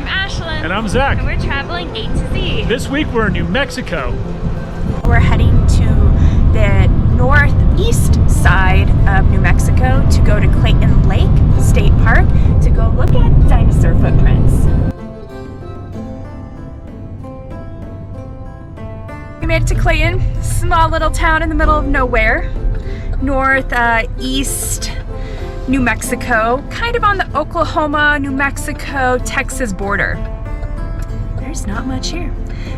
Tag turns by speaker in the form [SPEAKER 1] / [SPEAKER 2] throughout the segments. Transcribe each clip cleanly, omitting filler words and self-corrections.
[SPEAKER 1] I'm Ashlyn.
[SPEAKER 2] And I'm Zach.
[SPEAKER 1] And we're traveling A to Z.
[SPEAKER 2] This week we're in New Mexico.
[SPEAKER 1] We're heading to the northeast side of New Mexico to go to Clayton Lake State Park to go look at dinosaur footprints. We made it to Clayton, small little town in the middle of nowhere, northeast New Mexico, kind of on the Oklahoma, New Mexico, Texas border. There's not much here,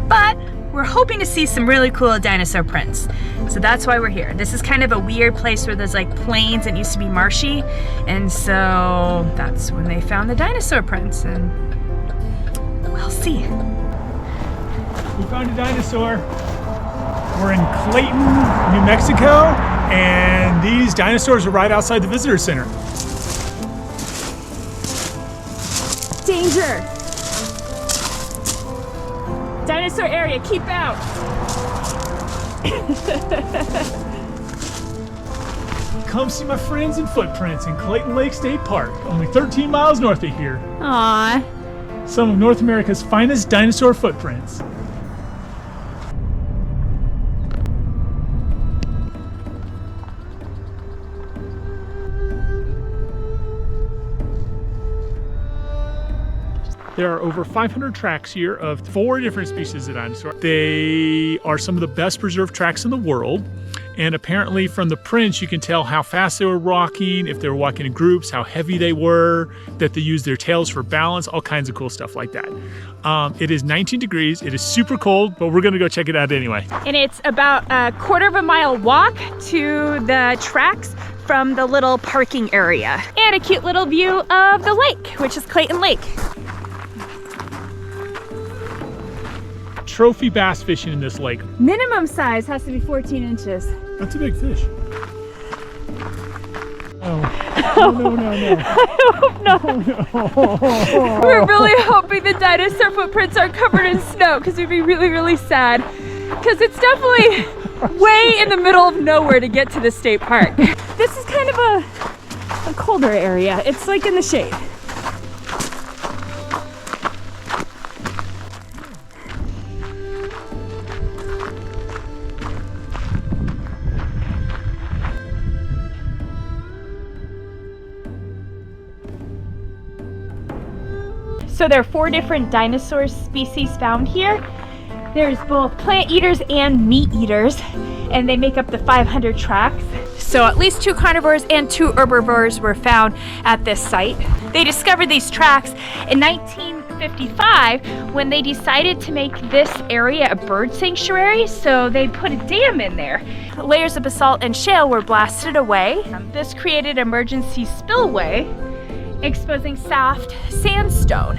[SPEAKER 1] but we're hoping to see some really cool dinosaur prints. So that's why we're here. This is kind of a weird place where there's like plains and used to be marshy. And so that's when they found the dinosaur prints, and we'll see.
[SPEAKER 2] We found a dinosaur. We're in Clayton, New Mexico, and these dinosaurs are right outside the visitor center.
[SPEAKER 1] Danger! Dinosaur area, keep out!
[SPEAKER 2] Come see my friends and footprints in Clayton Lake State Park, only 13 miles north of here.
[SPEAKER 1] Aww.
[SPEAKER 2] Some of North America's finest dinosaur footprints. There are over 500 tracks here of 4 different species of dinosaur. They are some of the best preserved tracks in the world. And apparently from the prints, you can tell how fast they were walking, if they were walking in groups, how heavy they were, that they used their tails for balance, all kinds of cool stuff like that. It is 19 degrees. It is super cold, but we're gonna go check it out anyway.
[SPEAKER 1] And it's about a quarter of a mile walk to the tracks from the little parking area. And a cute little view of the lake, which is Clayton Lake.
[SPEAKER 2] Trophy bass fishing in this lake.
[SPEAKER 1] Minimum size has to be 14 inches.
[SPEAKER 2] That's a big fish. Oh, no.
[SPEAKER 1] I hope not. We're really hoping the dinosaur footprints are covered in snow, because we'd be really, really sad. Because it's definitely way in the middle of nowhere to get to the state park. This is kind of a colder area. It's like in the shade. So there are 4 different dinosaur species found here. There's both plant eaters and meat eaters, and they make up the 500 tracks. So at least 2 carnivores and 2 herbivores were found at this site. They discovered these tracks in 1955 when they decided to make this area a bird sanctuary, so they put a dam in there. Layers of basalt and shale were blasted away. This created emergency spillway, exposing soft sandstone.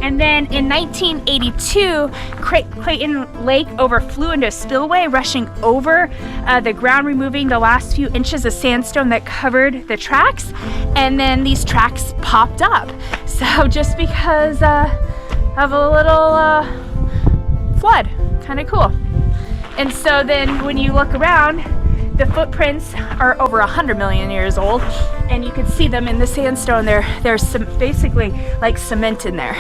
[SPEAKER 1] And then in 1982, Clayton Lake overflew into a spillway, rushing over the ground, removing the last few inches of sandstone that covered the tracks. And then these tracks popped up. So just because of a little flood, kind of cool. And so then when you look around, the footprints are over 100 million years old, and you can see them in the sandstone. There's some basically like cement in there.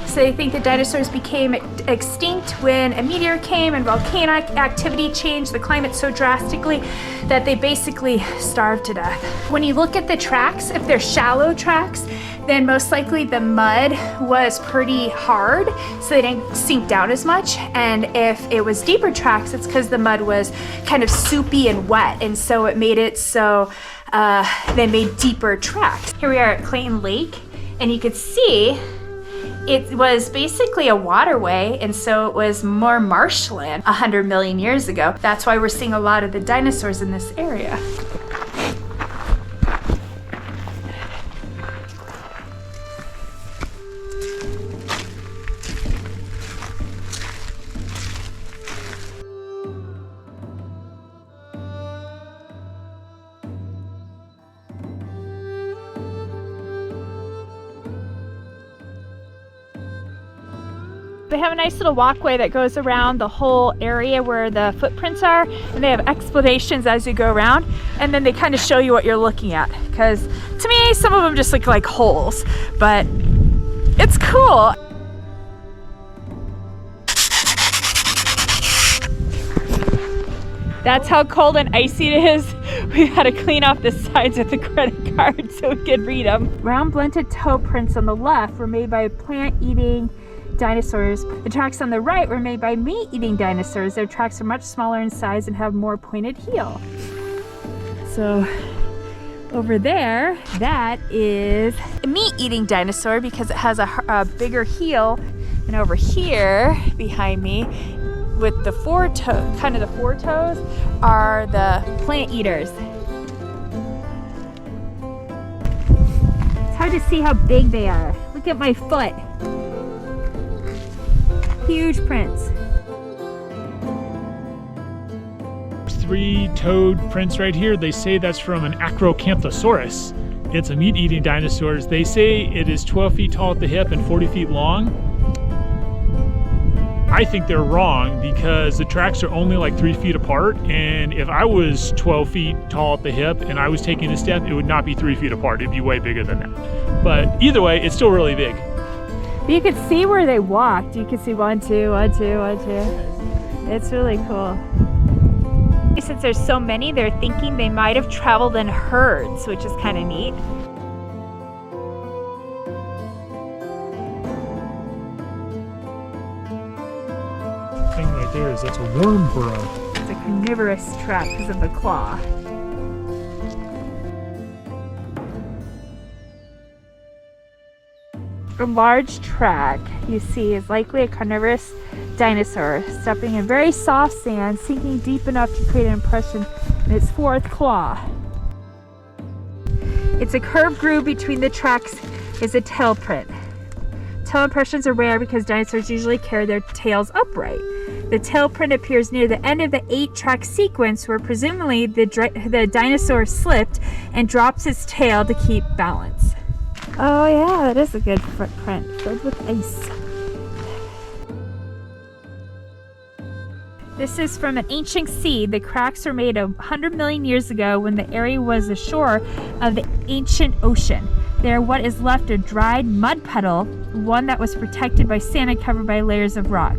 [SPEAKER 1] So they think the dinosaurs became extinct when a meteor came and volcanic activity changed the climate so drastically that they basically starved to death. When you look at the tracks, if they're shallow tracks, then most likely the mud was pretty hard, so they didn't sink down as much. And if it was deeper tracks, it's because the mud was kind of soupy and wet, and so it made it so they made deeper tracks. Here we are at Clayton Lake, and you could see it was basically a waterway, and so it was more marshland 100 million years ago. That's why we're seeing a lot of the dinosaurs in this area. They have a nice little walkway that goes around the whole area where the footprints are, and they have explanations as you go around, and then they kind of show you what you're looking at, because to me some of them just look like holes, but it's cool. That's how cold and icy it is. We had to clean off the sides with a credit card so we could read them. Round blunted toe prints on the left were made by plant-eating dinosaurs. The tracks on the right were made by meat-eating dinosaurs. Their tracks are much smaller in size and have more pointed heel. So over there, that is a meat-eating dinosaur because it has a bigger heel. And over here, behind me, with the four toes, are the plant eaters. It's hard to see how big they are. Look at my foot. Huge prints.
[SPEAKER 2] 3-toed prints right here. They say that's from an Acrocanthosaurus. It's a meat-eating dinosaur. They say it is 12 feet tall at the hip and 40 feet long. I think they're wrong because the tracks are only like 3 feet apart, and if I was 12 feet tall at the hip and I was taking a step, it would not be 3 feet apart. It'd be way bigger than that. But either way, it's still really big.
[SPEAKER 1] You could see where they walked. You could see 1, 2, 1, 2, 1, 2. It's really cool. Since there's so many, they're thinking they might have traveled in herds, which is kind of neat.
[SPEAKER 2] Thing right there is that's a worm burrow.
[SPEAKER 1] It's a carnivorous track because of the claw. A large track you see is likely a carnivorous dinosaur stepping in very soft sand, sinking deep enough to create an impression in its fourth claw. It's a curved groove between the tracks is a tail print. Tail impressions are rare because dinosaurs usually carry their tails upright. The tail print appears near the end of the 8-track sequence where presumably the dinosaur slipped and drops its tail to keep balance. Oh yeah, that is a good footprint, filled with ice. This is from an ancient sea. The cracks were made 100 million years ago when the area was the shore of the ancient ocean. They are what is left a dried mud puddle, one that was protected by sand and covered by layers of rock.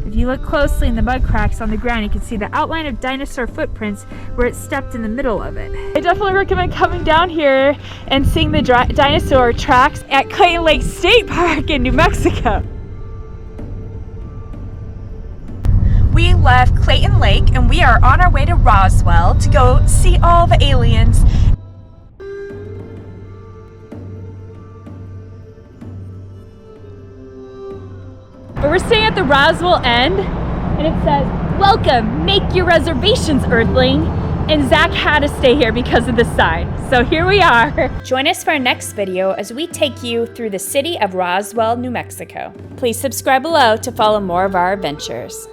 [SPEAKER 1] If you look closely in the mud cracks on the ground, you can see the outline of dinosaur footprints where it stepped in the middle of it. I definitely recommend coming down here and seeing the dinosaur tracks at Clayton Lake State Park in New Mexico. We left Clayton Lake and we are on our way to Roswell to go see all the aliens. But we're staying at the Roswell end, and it says, "Welcome, make your reservations, Earthling." And Zach had to stay here because of the sign. So here we are. Join us for our next video as we take you through the city of Roswell, New Mexico. Please subscribe below to follow more of our adventures.